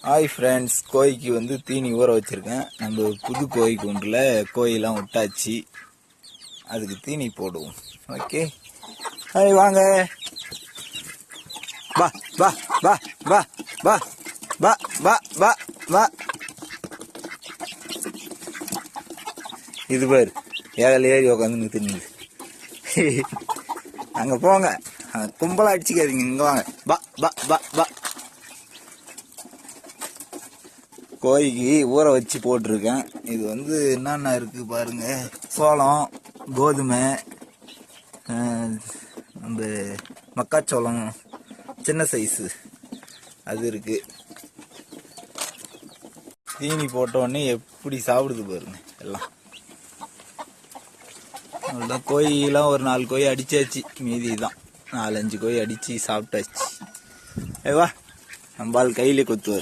Hi friends, கோழிக்கு வந்து தீனி ஊற வச்சுருக்கேன். நம்ம புது கோழி கூண்டில் கோழிலாம் விட்டாச்சு. அதுக்கு தீனி போடுவோம். ஓகே, ஹாய் வாங்க. வா வா வா வா வா வா வா வா வா. இது பேர் ஏழை ஏறி உட்காந்து தின்னு. அங்கே போங்க, கும்பலாக அடிச்சுக்காதீங்க. இங்கே வாங்க. வா வா வா வா. கோழிக்கு ஊற வச்சு போட்டிருக்கேன். இது வந்து என்னென்ன இருக்குது பாருங்க. சோளம், கோதுமை, அந்த மக்காச்சோளம் சின்ன சைஸு அது இருக்குது. தீனி போட்டோடனே எப்படி சாப்பிடுது பாருங்க எல்லாம். அவ்வளோதான். கோழிலாம் ஒரு 4 கோழி அடிச்சாச்சு. மீதி தான் 4-5 கோழி அடித்து சாப்பிட்டாச்சு. வா, நம்மால் கையிலே கொத்துவார்.